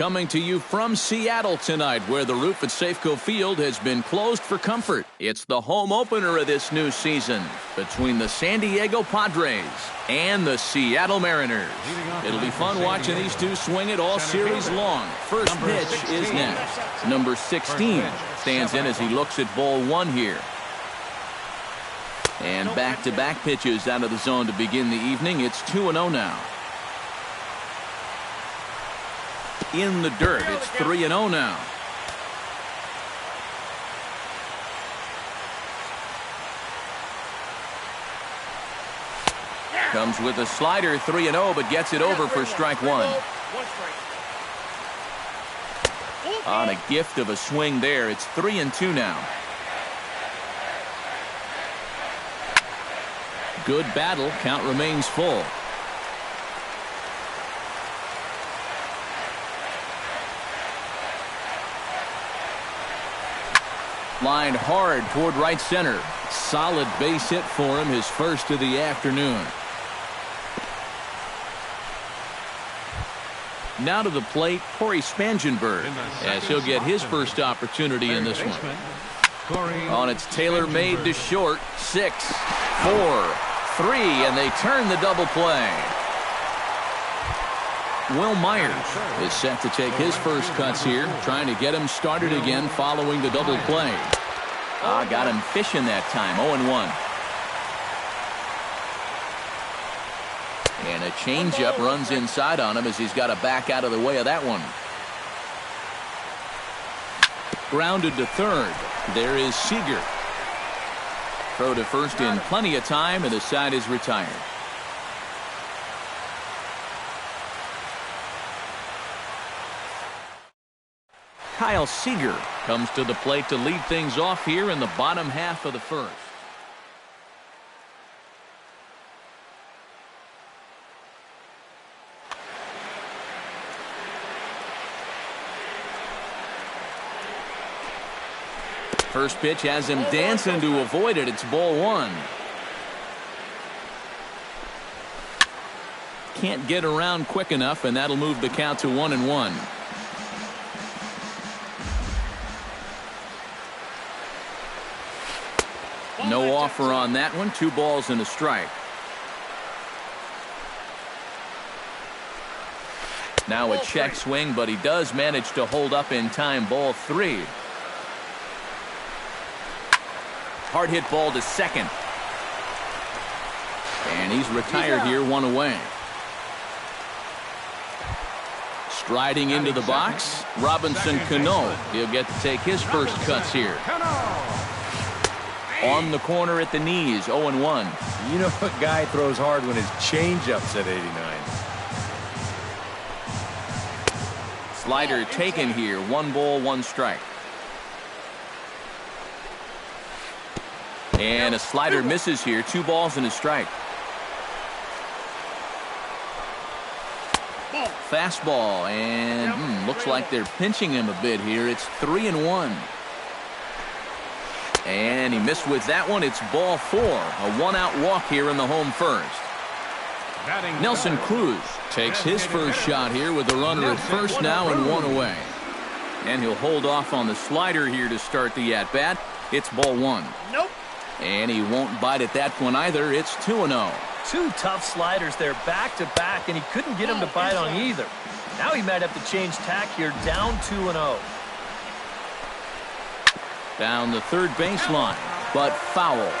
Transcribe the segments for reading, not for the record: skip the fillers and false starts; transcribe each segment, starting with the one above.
Coming to you from Seattle tonight, where the roof at Safeco Field has been closed for comfort. It's the home opener of this new season between the San Diego Padres and the Seattle Mariners. It'll be fun watching these two swing it all series long. First pitch is next. Number 16 stands in as he looks at ball one here. And back-to-back pitches out of the zone to begin the evening. It's 2-0 now. In the dirt, it's 3-0 now. Comes with a slider, 3-0, but gets it over for strike one. On a gift of a swing there, it's 3-2 now. Good battle, count remains full. Lined hard toward right center. Solid base hit for him, his first of the afternoon. Now to the plate, Corey Spangenberg, as he'll get his first opportunity in this one. On its tailor-made to short, 6, 4, 3, and they turn the double play. Will Myers is set to take his first cuts here, trying to get him started again following the double play. Got him fishing that time, 0-1. And a changeup runs inside on him as he's got to back out of the way of that one. Grounded to third. There is Seager. Throw to first in plenty of time, and the side is retired. Kyle Seager comes to the plate to lead things off here in the bottom half of the first. First pitch has him dancing to avoid it. It's ball one. Can't get around quick enough, and that'll move the count to 1-1. No offer on that one. 2 balls and a strike. Now a check swing, but he does manage to hold up in time. Ball 3. Hard hit ball to second. And he's retired here, 1 away. Striding into the box, Robinson Cano. He'll get to take his first cuts here. On the corner at the knees, 0-1. You know what guy throws hard when his changeup's at 89. Slider taken here, 1 ball, 1 strike. And a slider misses here, 2 balls and a strike. Fastball, and looks like they're pinching him a bit here. It's 3-1. And he missed with that one. It's ball 4. A 1-out walk here in the home first. Nelson Cruz takes his first shot here with the runner at first now and 1 away. And he'll hold off on the slider here to start the at-bat. It's ball 1. Nope. And he won't bite at that one either. It's 2-0. 2 tough sliders there back to back, and he couldn't get him to bite on either. Now he might have to change tack here, down 2-0. Down the third baseline, but foul.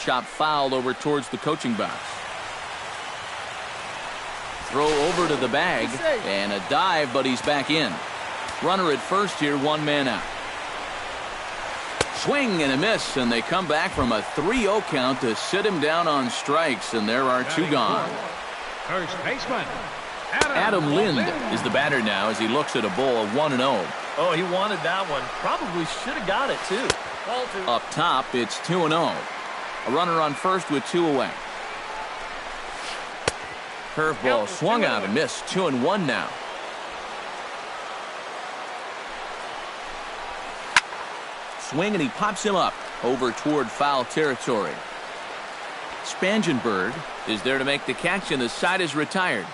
Chop fouled over towards the coaching box. Throw over to the bag, and a dive, but he's back in. Runner at first here, 1 man out. Swing and a miss, and they come back from a 3-0 count to sit him down on strikes, and there are 2 gone. First baseman Adam Lind is the batter now as he looks at a ball 1-0. Oh, he wanted that one. Probably should have got it, too. Up top, it's 2-0. A runner on first with 2 away. Curveball swung out and missed. 2-1 now. Swing, and he pops him up over toward foul territory. Spangenberg is there to make the catch, and the side is retired.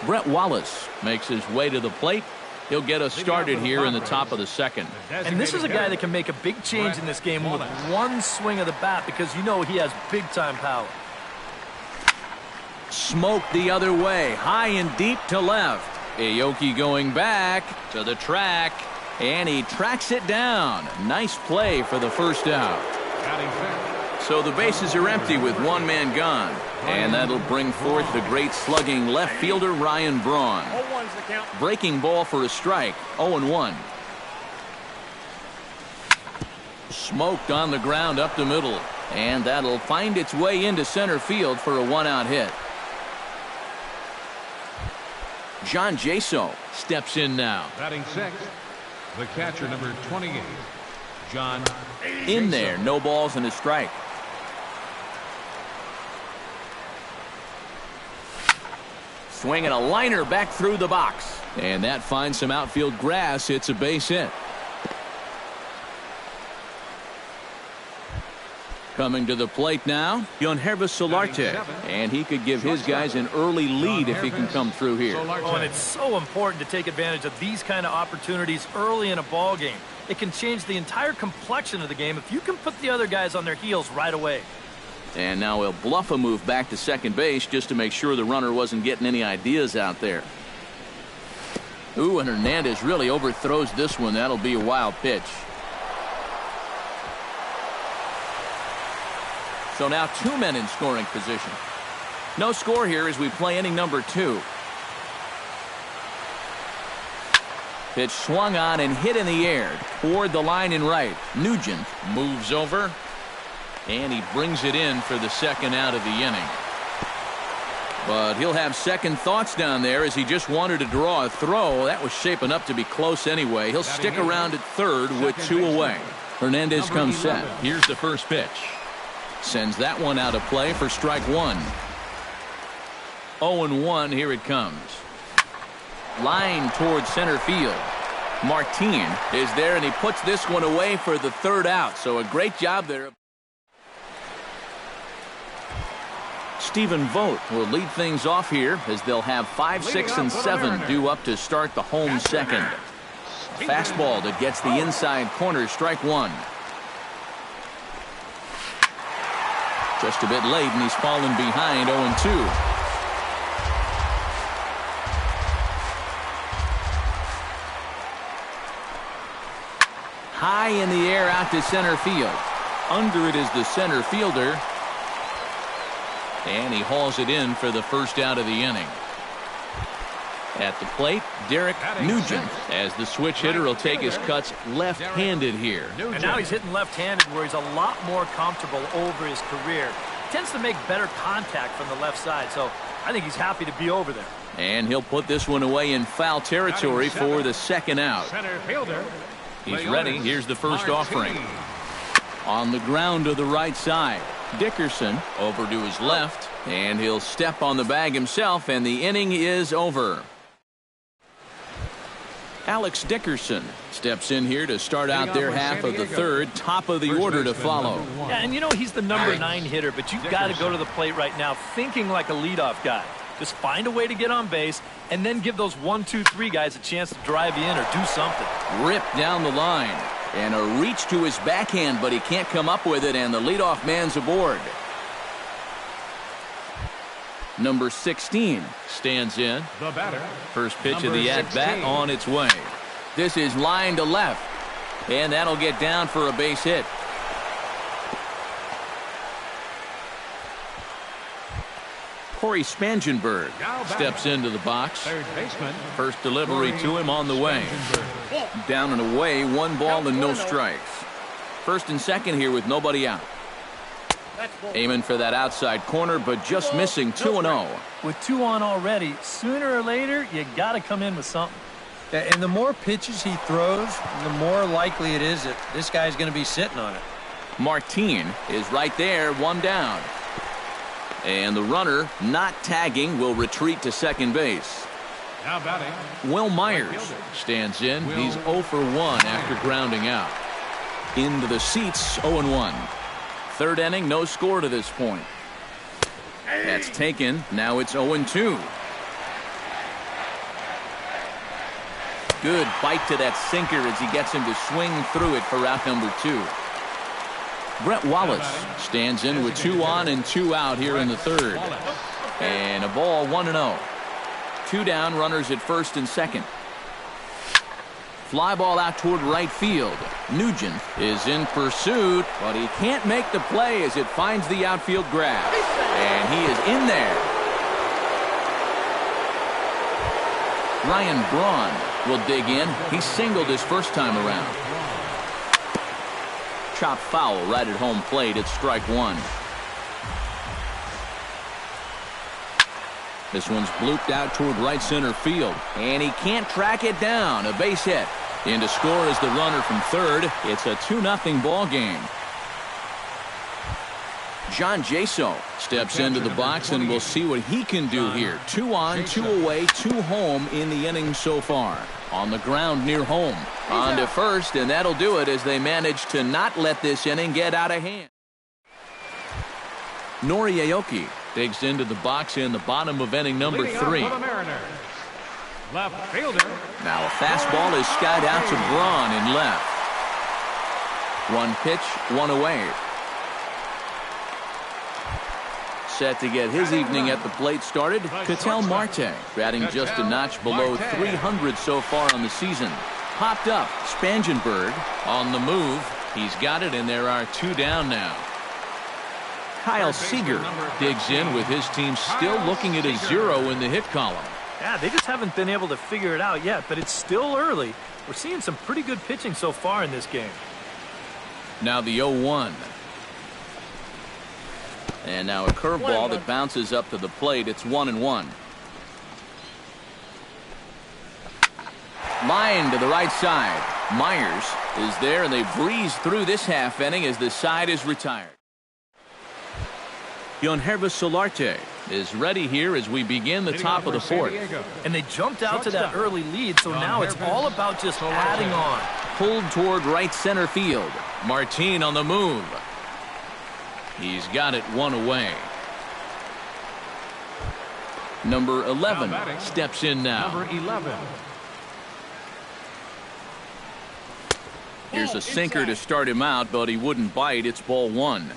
Brett Wallace makes his way to the plate. He'll get us started here in the top of the second. And this is a guy that can make a big change in this game with one swing of the bat, because you know he has big-time power. Smoke the other way, high and deep to left. Aoki going back to the track, and he tracks it down. Nice play for the first out. So the bases are empty with one man gone, and that'll bring forth the great slugging left fielder Ryan Braun. Breaking ball for a strike, 0-1. Smoked on the ground up the middle, and that'll find its way into center field for a one-out hit. John Jaso steps in now. Batting sixth, the catcher, number 28, John. In there, no balls and a strike. Swinging a liner back through the box. And that finds some outfield grass. It's a base hit. Coming to the plate now, Yonhervis Solarte. And he could give his guys an early lead if he can come through here. Oh, and it's so important to take advantage of these kind of opportunities early in a ball game. It can change the entire complexion of the game if you can put the other guys on their heels right away. And now he'll bluff a move back to second base just to make sure the runner wasn't getting any ideas out there. Ooh, and Hernandez really overthrows this one. That'll be a wild pitch. So now two men in scoring position. No score here as we play inning number 2. Pitch swung on and hit in the air toward the line in right. Nugent moves over, and he brings it in for the second out of the inning. But he'll have second thoughts down there as he just wanted to draw a throw. That was shaping up to be close anyway. He'll stick around at third with 2 away. Hernandez comes set. Here's the first pitch. Sends that one out of play for strike 1. 0-1, here it comes. Line towards center field. Martin is there, and he puts this one away for the third out. So a great job there. Stephen Vogt will lead things off here as they'll have 5, 6, and 7 due up to start the home second. A fastball that gets the inside corner, strike 1. Just a bit late, and he's fallen behind 0-2. High in the air out to center field. Under it is the center fielder. And he hauls it in for the first out of the inning. At the plate, Derek Nugent, as the switch hitter will take his cuts left-handed here. And now he's hitting left-handed, where he's a lot more comfortable over his career. Tends to make better contact from the left side, so I think he's happy to be over there. And he'll put this one away in foul territory for the second out. He's ready. Here's the first offering. On the ground to the right side. Dickerson over to his left, and he'll step on the bag himself, and the inning is over. Alex Dickerson steps in here to start out their half of the third. Top of the order to follow. Yeah, and you know he's the number 9 hitter, but you've got to go to the plate right now thinking like a leadoff guy. Just find a way to get on base, and then give those 1, 2, 3 guys a chance to drive you in or do something. Ripped down the line. And a reach to his backhand, but he can't come up with it, and the leadoff man's aboard. Number 16 stands in. The batter. First pitch of the at-bat on its way. This is line to left, and that'll get down for a base hit. Corey Spangenberg steps into the box. Third baseman. First delivery to him on the way. Down and away, 1 ball and no strikes. First and second here with nobody out. Aiming for that outside corner, but just missing 2-0. With 2 on already, sooner or later, you got to come in with something. And the more pitches he throws, the more likely it is that this guy's going to be sitting on it. Martin is right there, 1 down. And the runner, not tagging, will retreat to second base. Now batting. Will Myers stands in. He's 0 for 1 after grounding out. Into the seats, 0-1. Third inning, no score to this point. That's taken. Now it's 0-2. Good bite to that sinker as he gets him to swing through it for out number 2. Brett Wallace stands in with 2 on and 2 out here in the third. And a ball 1-0. 2 down, runners at first and second. Fly ball out toward right field. Nugent is in pursuit, but he can't make the play as it finds the outfield grab. And he is in there. Ryan Braun will dig in. He singled his first time around. Chop foul right at home plate. It's strike 1. This one's blooped out toward right center field, and he can't track it down. A base hit. In to score is the runner from third. It's a 2-0 ball game. John Jaso steps into the box, and we'll see what he can do here. 2 on, 2 away, 2 home in the inning so far. On the ground near home. On to first, and that'll do it as they manage to not let this inning get out of hand. Nori Aoki digs into the box in the bottom of inning number 3. Left fielder. Now a fastball is skied out to Braun in left. 1 pitch, 1 away. Set to get his evening at the plate started, Ketel Marte, batting just a notch below 300 so far on the season. Popped up, Spangenberg on the move. He's got it, and there are 2 down now. Kyle Seager digs in with his team still looking at a 0 in the hit column. Yeah, they just haven't been able to figure it out yet, but it's still early. We're seeing some pretty good pitching so far in this game. Now the 0-1. And now a curveball that bounces up to the plate. It's 1-1. Line to the right side. Myers is there, and they breeze through this half inning as the side is retired. Yonhervis Solarte is ready here as we begin the top of the fourth. And they jumped out to that early lead, so now it's all about just adding on. Pulled toward right center field. Martin on the move. He's got it 1 away. Number 11 steps in now. Number 11. Here's a sinker to start him out, but he wouldn't bite. It's ball 1.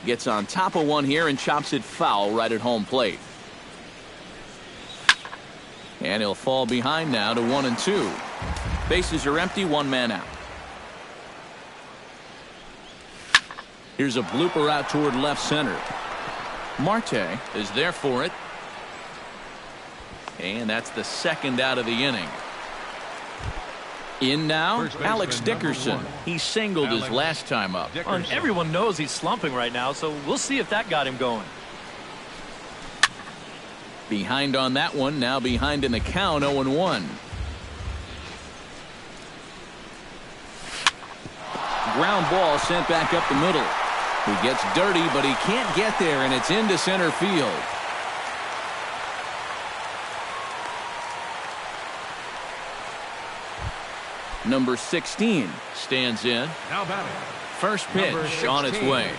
Gets on top of one here and chops it foul right at home plate. And he'll fall behind now to 1-2. Bases are empty, 1 man out. Here's a blooper out toward left center. Marte is there for it. And that's the 2nd out of the inning. In now, Alex Dickerson. He singled his last time up. And everyone knows he's slumping right now, so we'll see if that got him going. Behind on that one, now behind in the count, 0-1. Ground ball sent back up the middle. He gets dirty, but he can't get there, and it's into center field. Number 16 stands in. Now batting. First pitch on its way.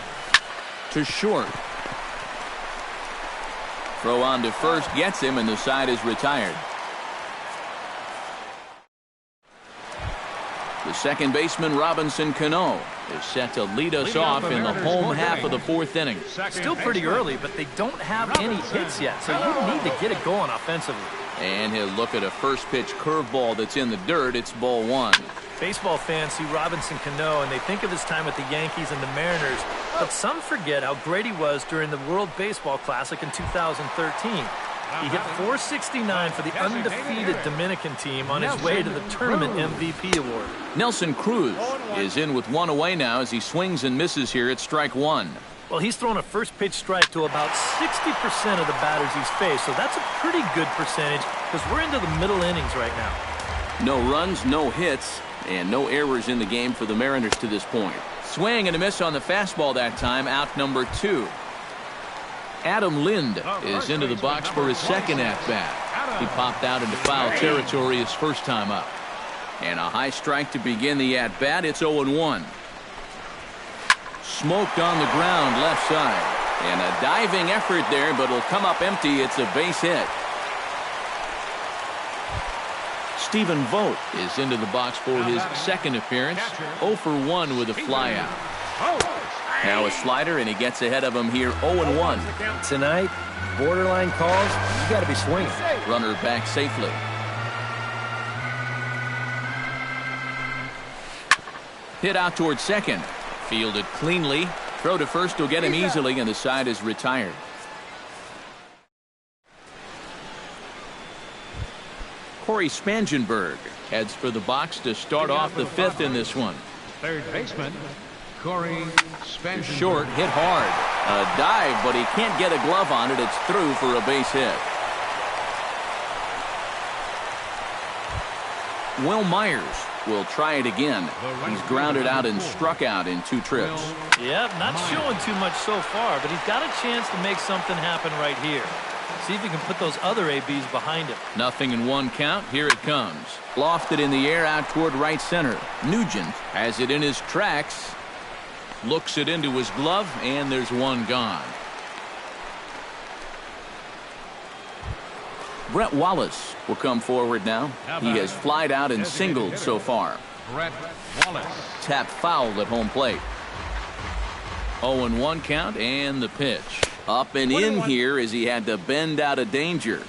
To short. Throw on to first gets him, and the side is retired. The second baseman, Robinson Cano, is set to lead us off in the home half of the 4th inning. Still pretty early, but they don't have any hits yet, so you need to get it going offensively. And he'll look at a first pitch curveball that's in the dirt. It's ball 1. Baseball fans see Robinson Cano and they think of his time with the Yankees and the Mariners, but some forget how great he was during the World Baseball Classic in 2013. He hit .469 for the undefeated Dominican team on his way to the tournament MVP award. Nelson Cruz is in with 1 away now as he swings and misses here at strike 1. Well, he's thrown a first pitch strike to about 60% of the batters he's faced, so that's a pretty good percentage because we're into the middle innings right now. No runs, no hits, and no errors in the game for the Mariners to this point. Swing and a miss on the fastball that time, out number 2. Adam Lind is into the box for his second at-bat. He popped out into foul territory his first time up. And a high strike to begin the at-bat. It's 0-1. Smoked on the ground left side. And a diving effort there, but it'll come up empty. It's a base hit. Stephen Vogt is into the box for his second appearance. 0 for 1 with a flyout. Now a slider, and he gets ahead of him here, 0-1. Tonight, borderline calls, you got to be swinging. Runner back safely. Hit out towards second. Fielded cleanly. Throw to first will get him easily, and the side is retired. Corey Spangenberg heads for the box to start off the fifth in this one. Third baseman, Corey Spangenberg. Short, hit hard. A dive, but he can't get a glove on it. It's through for a base hit. Will Myers will try it again. He's grounded out and struck out in 2 trips. Yep, not showing too much so far, but he's got a chance to make something happen right here. See if he can put those other ABs behind him. Nothing in 1 count. Here it comes. Lofted in the air out toward right center. Nugent has it in his tracks. Looks it into his glove, and there's 1 gone. Brett Wallace will come forward now. He has flied out and singled so far. Brett Wallace. Tap foul at home plate. 0-1 count, and the pitch. Up and in here as he had to bend out of danger.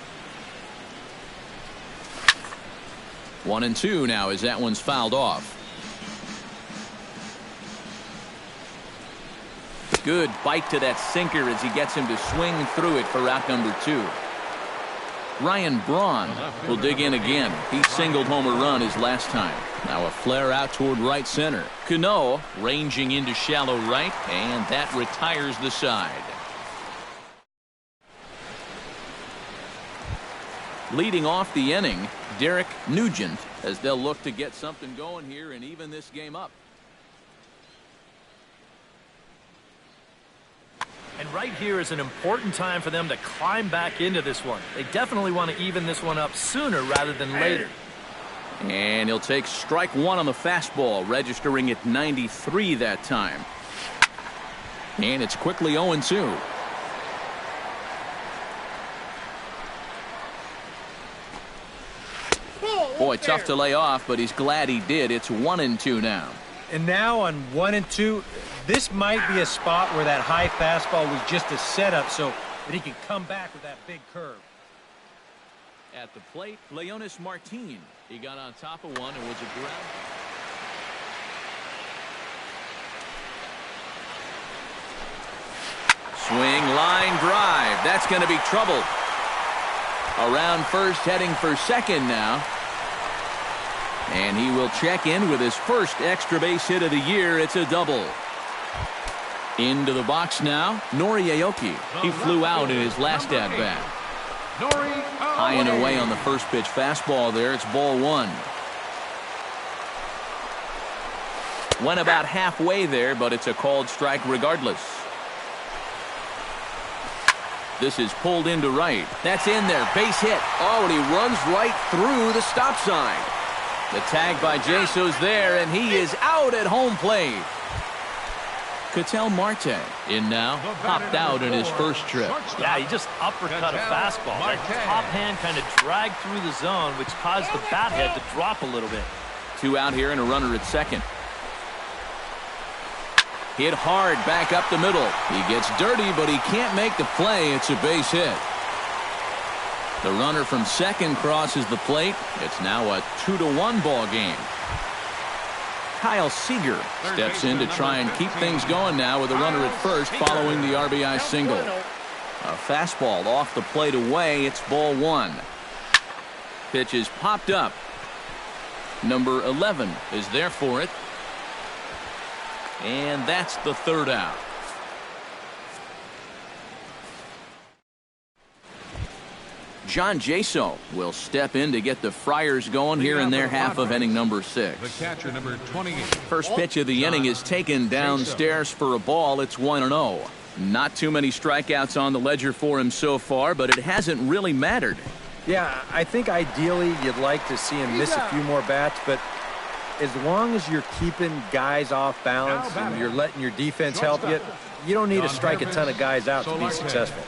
1-2 now as that one's fouled off. Good bite to that sinker as he gets him to swing through it for out number 2. Ryan Braun will dig in again. He singled home a run his last time. Now a flare out toward right center. Cano ranging into shallow right, and that retires the side. Leading off the inning, Derek Nugent, as they'll look to get something going here and even this game up. And right here is an important time for them to climb back into this one. They definitely want to even this one up sooner rather than later. And he'll take strike 1 on the fastball, registering at 93 that time. And it's quickly 0-2. Boy, tough to lay off, but he's glad he did. It's 1-2 now. And now on 1-2, this might be a spot where that high fastball was just a setup so that he can come back with that big curve. At the plate, Leonis Martin. He got on top of one and was a ground. Swing, line drive. That's going to be trouble. Around first, heading for second now. And he will check in with his first extra base hit of the year. It's a double. Into the box now, Nori Aoki. He flew out in his last at-bat. High and away on the first pitch fastball there. It's ball 1. Went about halfway there, but it's a called strike regardless. This is pulled into right. That's in there. Base hit. Oh, and he runs right through the stop sign. The tag by Jaso's there, and he is out at home plate. Ketel Marte in now. Popped out in his first trip. Yeah, he just uppercut a fastball. That top hand kind of dragged through the zone, which caused the bat head to drop a little bit. 2 out here and a runner at second. Hit hard back up the middle. He gets dirty, but he can't make the play. It's a base hit. The runner from second crosses the plate. It's now a 2-1 ball game. Kyle Seager steps in to try and keep things going now with a runner at first following the RBI single. A fastball off the plate away. It's ball 1. Pitch is popped up. Number 11 is there for it. And that's the 3rd out. John Jaso will step in to get the Friars going here in their half of inning number 6. The catcher, number 28. First pitch of the inning is taken downstairs for a ball. It's 1-0. Not too many strikeouts on the ledger for him so far, but it hasn't really mattered. Yeah, I think ideally you'd like to see him miss a few more bats, but as long as you're keeping guys off balance and you're letting your defense help you, you don't need to strike a ton of guys out to be successful.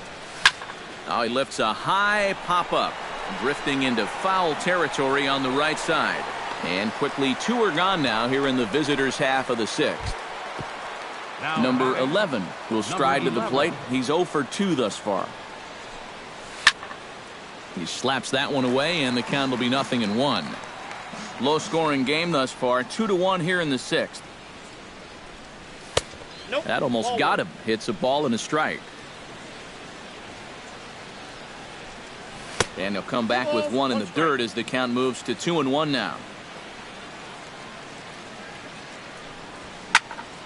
Now he lifts a high pop-up, drifting into foul territory on the right side. And quickly 2 are gone now here in the visitors' half of the 6th. Number 11 will stride to the plate. He's 0 for 2 thus far. He slaps that one away, and the count will be 0-1. Low-scoring game thus far, 2-1 here in the 6th. That almost got him. Hits a ball and a strike. And he'll come back with 1 in the dirt as the count moves to 2-1 now.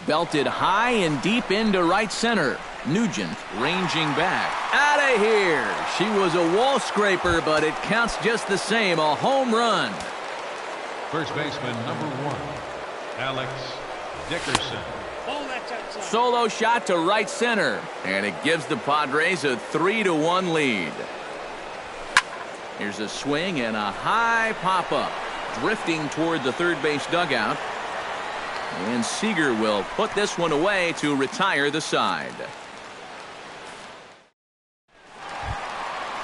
Belted high and deep into right center. Nugent ranging back. Out of here. She was a wall scraper, but it counts just the same. A home run. First baseman number 1, Alex Dickerson. Solo shot to right center, and it gives the Padres a 3-1 lead. Here's a swing and a high pop-up, drifting toward the third base dugout. And Seager will put this one away to retire the side.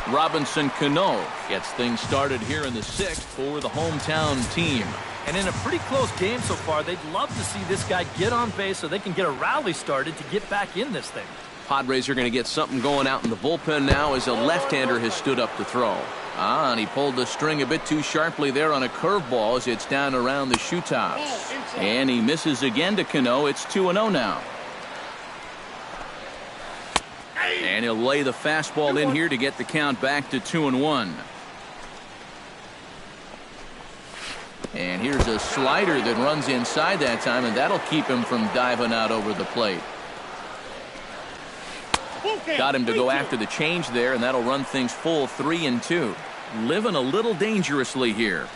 Robinson Cano gets things started here in the 6th for the hometown team. And in a pretty close game so far, they'd love to see this guy get on base so they can get a rally started to get back in this thing. Padres are going to get something going out in the bullpen now as a left-hander has stood up to throw. And he pulled the string a bit too sharply there on a curveball as it's down around the shoe tops. And he misses again to Cano. It's 2-0 now. And he'll lay the fastball in here to get the count back to 2-1. And here's a slider that runs inside that time, and that'll keep him from diving out over the plate. Got him to go after the change there, and that'll run things full 3-2. Living a little dangerously here.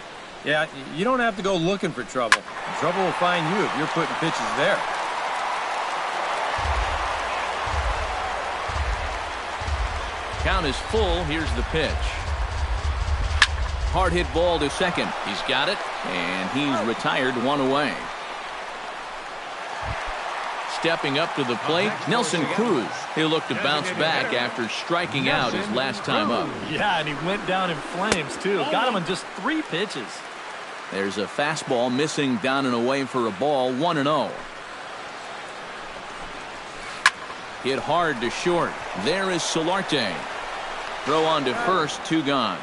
Yeah, you don't have to go looking for trouble. Trouble will find you if you're putting pitches there. Count is full. Here's the pitch. Hard hit ball to second. He's got it, and he's retired 1 away. Stepping up to the plate, Nelson Cruz. He'll look to bounce back after striking out his last time up. Yeah, and he went down in flames, too. Got him in just 3 pitches. There's a fastball missing down and away for a ball, 1-0. Hit hard to short. There is Solarte. Throw on to first, 2 gone.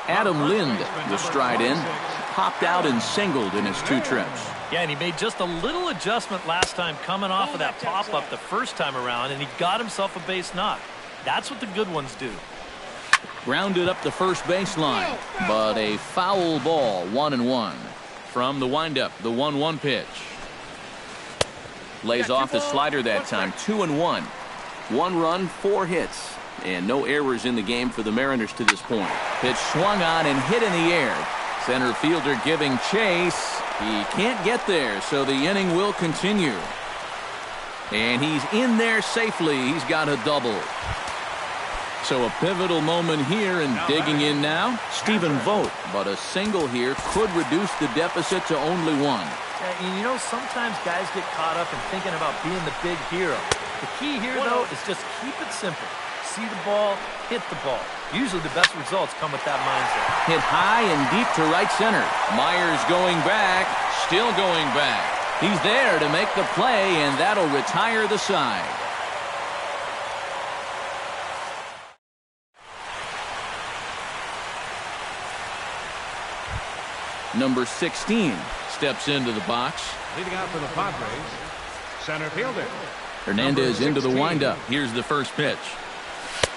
Adam Lind will stride in. Popped out and singled in his 2 trips. Yeah, and he made just a little adjustment last time coming off of that pop-up the first time around, and he got himself a base knock. That's what the good ones do. Grounded up the first baseline, but a foul ball, 1-1. From the windup, the 1-1 pitch. Lays off the slider that time, 2-1. 1 run, 4 hits, and no errors in the game for the Mariners to this point. Pitch swung on and hit in the air. Center fielder giving chase. He can't get there, so the inning will continue. And he's in there safely. He's got a double. So a pivotal moment here, and digging in now, Stephen Vogt. But a single here could reduce the deficit to only 1. And you know, sometimes guys get caught up in thinking about being the big hero. The key here, though, is just keep it simple. See the ball, hit the ball. Usually the best results come with that mindset. Hit high and deep to right center. Myers going back, still going back. He's there to make the play, and that'll retire the side. Number 16 steps into the box. Leading out for the Padres, center fielder Hernandez into the windup. Here's the first pitch.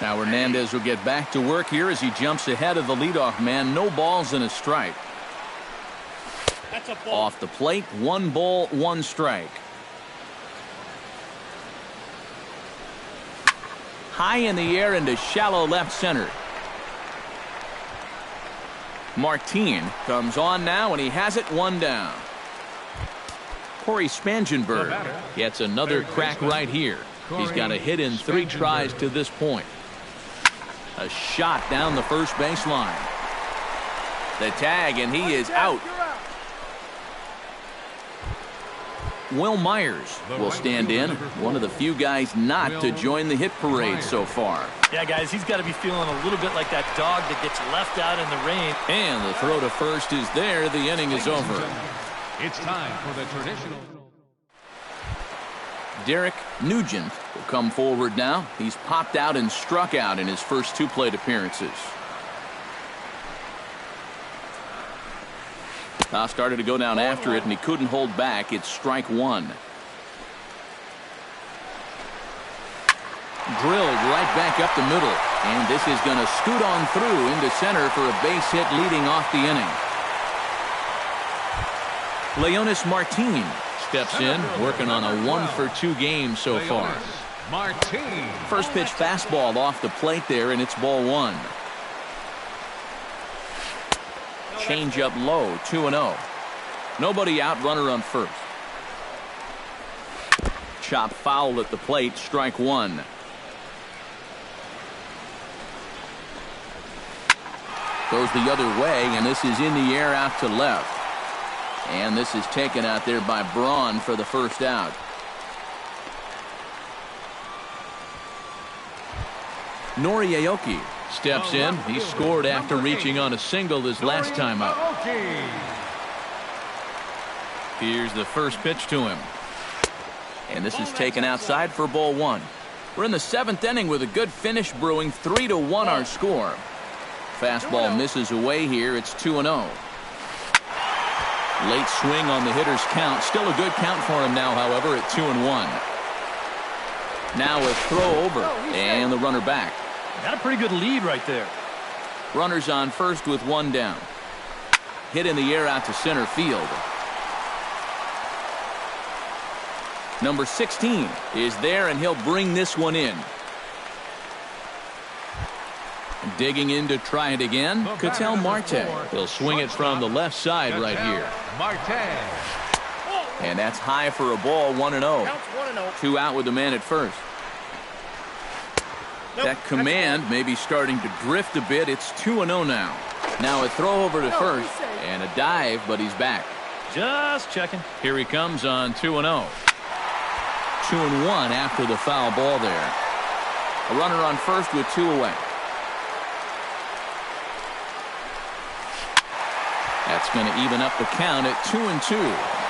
Now Hernandez will get back to work here as he jumps ahead of the leadoff man. No balls and a strike. Off the plate, 1 ball, 1 strike. High in the air into shallow left center. Martin comes on now, and he has it 1 down. Corey Spangenberg gets another crack right here. He's got a hit in 3 tries to this point. A shot down the first baseline. The tag, and he is out. Will Myers will stand in, one of the few guys not to join the hit parade so far. Yeah, guys, he's got to be feeling a little bit like that dog that gets left out in the rain. And the throw to first is there. The inning is over. It's time for the traditional. Derek Nugent will come forward now. He's popped out and struck out in his first 2 plate appearances. Started to go down after it, and he couldn't hold back. It's strike 1. Drilled right back up the middle, and this is going to scoot on through into center for a base hit leading off the inning. Leonis Martin steps in, working on a 1-for-2 game so far. First pitch fastball off the plate there, and it's ball 1. Change up low, 2-0. Nobody out, runner on first. Chop foul at the plate, strike 1. Goes the other way, and this is in the air out to left. And this is taken out there by Braun for the first out. Nori Aoki steps in. He scored after reaching on a single his last time up. Here's the first pitch to him. And this is taken outside for ball 1. We're in the 7th inning with a good finish brewing. 3-1 our score. Fastball misses away here. It's 2-0. Late swing on the hitter's count. Still a good count for him now, however, at 2-1. Now a throw over and the runner back. Got a pretty good lead right there. Runners on first with 1 down. Hit in the air out to center field. Number 16 is there, and he'll bring this one in. Digging in to try it again, Ketel Marte. He'll swing it from the left side right here. And that's high for a ball, 1-0. 2 out with the man at first. That command may be starting to drift a bit. It's 2-0 now. Now a throw over to first and a dive, but he's back. Just checking. Here he comes on 2-0. 2-1 after the foul ball there. A runner on first with 2 away. That's going to even up the count at 2-2.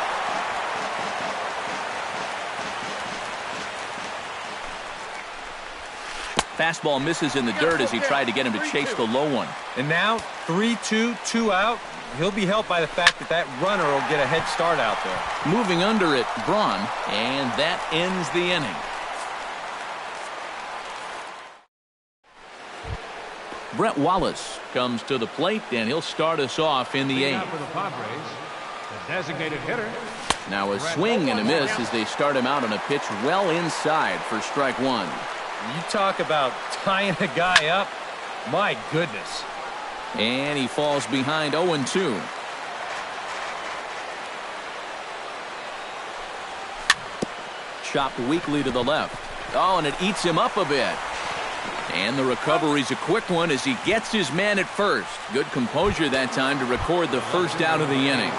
Fastball misses in the dirt as he tried to get him to chase the low one. And now 3-2, 2 out. He'll be helped by the fact that that runner will get a head start out there. Moving under it, Braun, and that ends the inning. Brett Wallace comes to the plate, and he'll start us off in the 8th. For the Padres, the designated hitter. Now a swing and a miss as they start him out on a pitch well inside for strike 1. You talk about tying a guy up. My goodness. And he falls behind 0-2. Chopped weakly to the left. Oh, and it eats him up a bit. And the recovery's a quick one as he gets his man at first. Good composure that time to record the first out of the inning.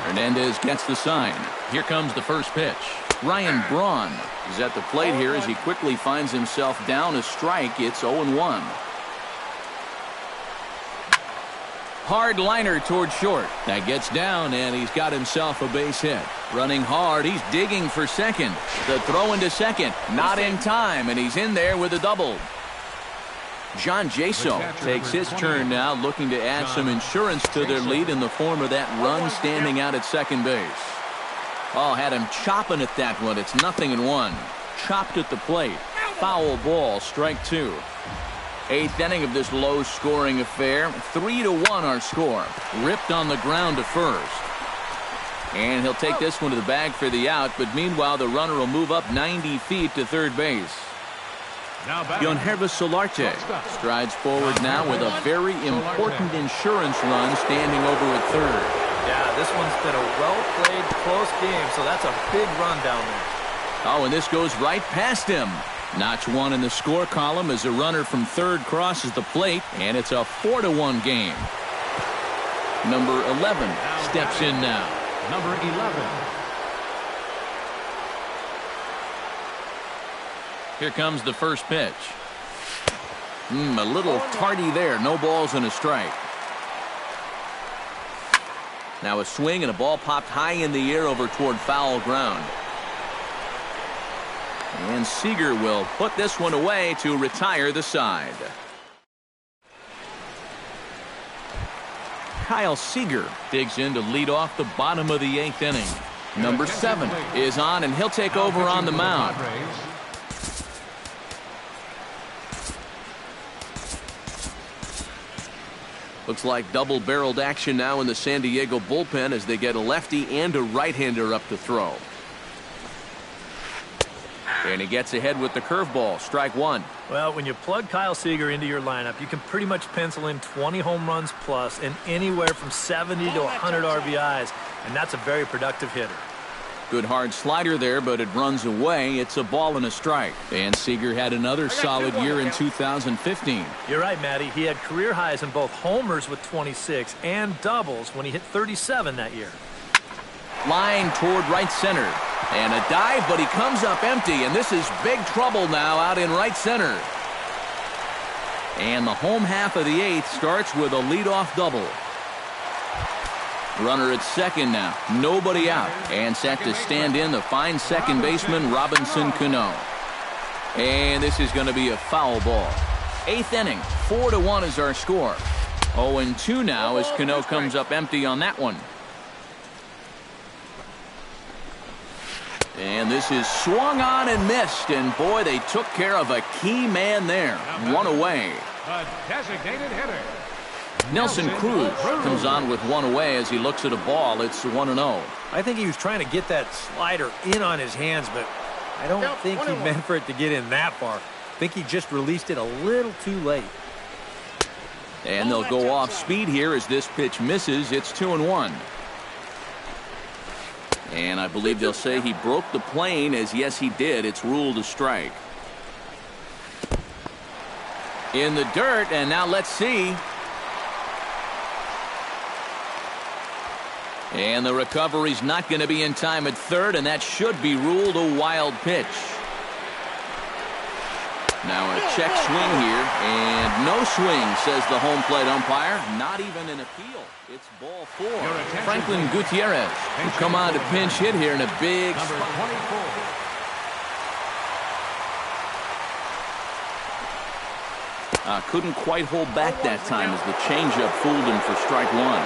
Hernandez gets the sign. Here comes the first pitch. Ryan Braun is at the plate here as he quickly finds himself down a strike. It's 0-1. Hard liner toward short. That gets down, and he's got himself a base hit. Running hard, he's digging for second. The throw into second, not in time, and he's in there with a double. John Jaso takes his turn now, looking to add some insurance to their lead in the form of that run standing out at second base. Oh, had him chopping at that one. It's 0-1. Chopped at the plate. Foul ball, strike 2. 8th inning of this low-scoring affair. 3-1 our score. Ripped on the ground to first. And he'll take this one to the bag for the out, but meanwhile the runner will move up 90 feet to third base. Yonhervis Solarte strides forward now with a very important insurance run standing over at third. Yeah, this one's been a well-played, close game, so that's a big run down there. Oh, and this goes right past him. Notch one in the score column as a runner from third crosses the plate, and it's a 4-1 game. Number 11 steps in now. Number 11. Here comes the first pitch. A little tardy there. No balls and a strike. Now a swing and a ball popped high in the air over toward foul ground. And Seager will put this one away to retire the side. Kyle Seager digs in to lead off the bottom of the 8th inning. Number 7 is on, and he'll take over on the mound. Looks like double-barreled action now in the San Diego bullpen as they get a lefty and a right-hander up to throw. And he gets ahead with the curveball. Strike one. Well, when you plug Kyle Seager into your lineup, you can pretty much pencil in 20 home runs plus and anywhere from 70 to 100 RBIs, and that's a very productive hitter. Good hard slider there, but it runs away. It's a ball and a strike. And Seager had another solid year in 2015. You're right, Matty. He had career highs in both homers with 26 and doubles when he hit 37 that year. Line toward right center. And a dive, but he comes up empty, and this is big trouble now out in right center. And the home half of the 8th starts with a leadoff double. Runner at second now. Nobody out. And set to stand in the fine second baseman, Robinson Cano. And this is going to be a foul ball. 8th inning, 4-1 is our score. 0-2 now as Cano comes up empty on that one. And this is swung on and missed. And boy, they took care of a key man there. One away. A designated hitter. Nelson Cruz comes on with one away as he looks at a ball. It's 1-0. I think he was trying to get that slider in on his hands, but I don't think he meant for it to get in that far. I think he just released it a little too late. And they'll go off speed here as this pitch misses. It's 2-1. And I believe they'll say he broke the plane, as yes he did. It's ruled a strike. In the dirt, and now let's see. And the recovery's not going to be in time at third, and that should be ruled a wild pitch. Now a check swing here, and no swing, says the home plate umpire. Not even an appeal. It's ball 4. Franklin Gutierrez will come on to pinch hit here in a big spot. Couldn't quite hold back that time as the changeup fooled him for strike one.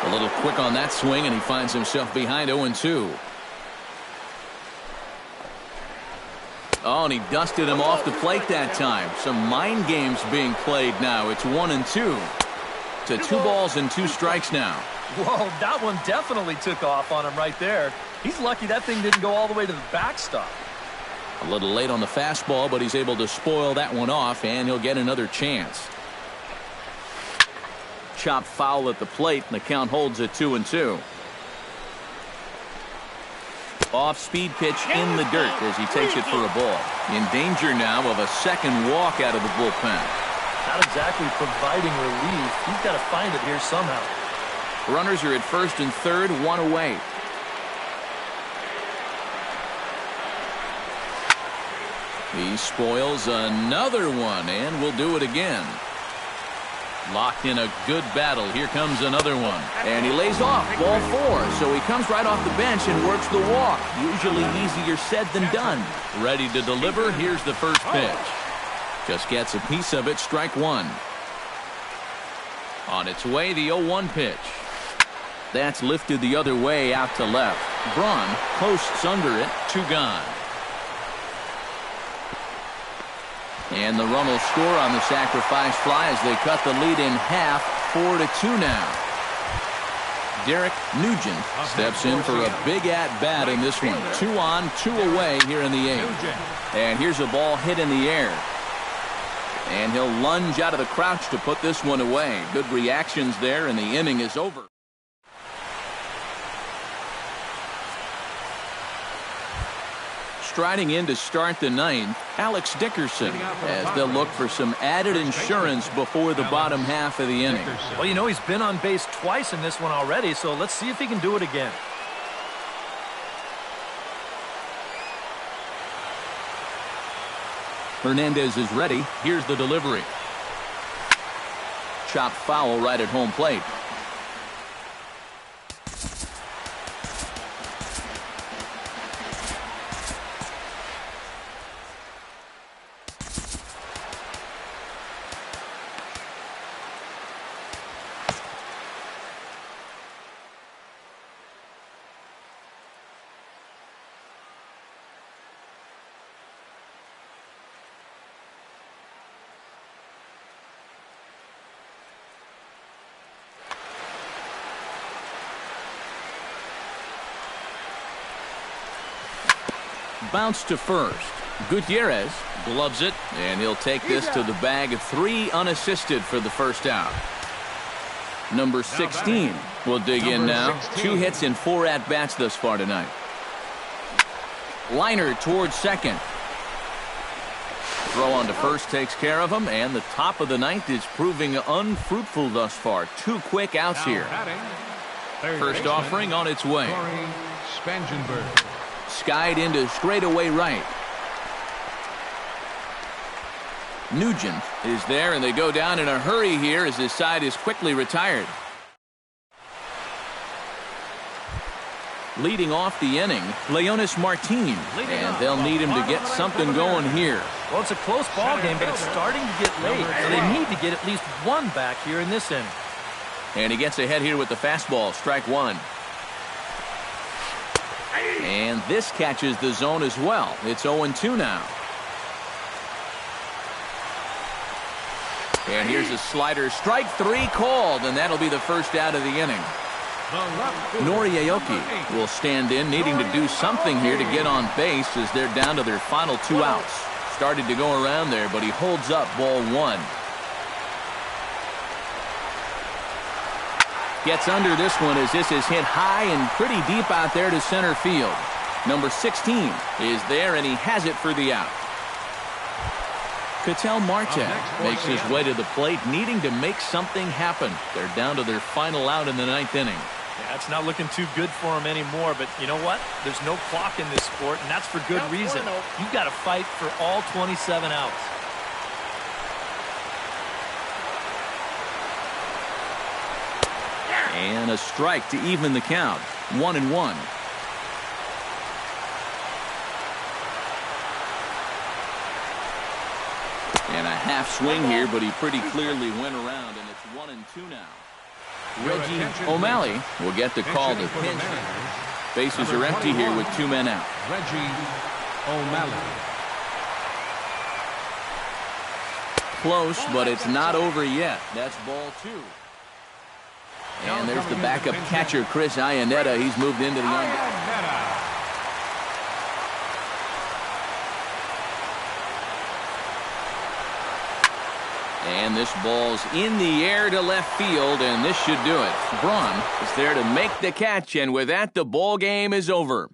A little quick on that swing, and he finds himself behind 0-2. Oh, and he dusted him off the plate that time. Some mind games being played now. It's 1-2. To 2 balls and 2 strikes now. Whoa, that one definitely took off on him right there. He's lucky that thing didn't go all the way to the backstop. A little late on the fastball, but he's able to spoil that one off, and he'll get another chance. Chop foul at the plate, and the count holds at 2-2. Off-speed pitch in the dirt as he takes it for a ball. In danger now of a second walk out of the bullpen. Not exactly providing relief. He's got to find it here somehow. Runners are at first and third, 1 away. He spoils another one, and will do it again. Locked in a good battle. Here comes another one. And he lays off. Ball 4. So he comes right off the bench and works the walk. Usually easier said than done. Ready to deliver. Here's the first pitch. Just gets a piece of it. Strike one. On its way, the 0-1 pitch. That's lifted the other way out to left. Braun posts under it. 2 gone. And the run will score on the sacrifice fly as they cut the lead in half. 4-2 now. Derek Nugent steps in for a big at-bat in this one. 2 on, 2 away here in the 8th. And here's a ball hit in the air. And he'll lunge out of the crouch to put this one away. Good reactions there, and the inning is over. Striding in to start the ninth, Alex Dickerson, as they'll look for some added insurance before the bottom half of the inning. Well, you know, he's been on base twice in this one already, so let's see if he can do it again. Hernandez is ready. Here's the delivery. Chopped foul right at home plate. Bounce to first. Gutierrez gloves it, and he'll take this to the bag of 3 unassisted for the first out. Number 16 will dig in now. 2 hits in 4 at-bats thus far tonight. Liner towards second. Throw on to first takes care of him, and the top of the ninth is proving unfruitful thus far. 2 quick outs here. First offering on its way. Skied into straightaway right. Nugent is there, and they go down in a hurry here as his side is quickly retired. Leading off the inning, Leonis Martin, and they'll need him to get something going here. Well, it's a close ball game, but it's starting to get late, so they need to get at least 1 back here in this inning. And he gets ahead here with the fastball, strike 1. And this catches the zone as well. It's 0-2 now. And here's a slider, strike 3 called, and that'll be the first out of the inning. Noriaoki will stand in, needing to do something here to get on base as they're down to their final 2 outs. Started to go around there, but he holds up ball 1. Gets under this one as this is hit high and pretty deep out there to center field. Number 16 is there, and he has it for the out. Ketel Marte makes his way to the plate, needing to make something happen. They're down to their final out in the 9th inning. Yeah, it's not looking too good for him anymore, but you know what? There's no clock in this sport, and that's for good reason. You've got to fight for all 27 outs. And a strike to even the count. 1-1. And a half swing here, but he pretty clearly went around, and it's 1-2 now. Reggie O'Malley will get the call to pinch. Bases are empty here with 2 men out. Reggie O'Malley. Close, but it's not over yet. That's ball 2. And there's the backup catcher, Chris Iannetta. He's moved into the And this ball's in the air to left field, and this should do it. Braun is there to make the catch, and with that, the ball game is over.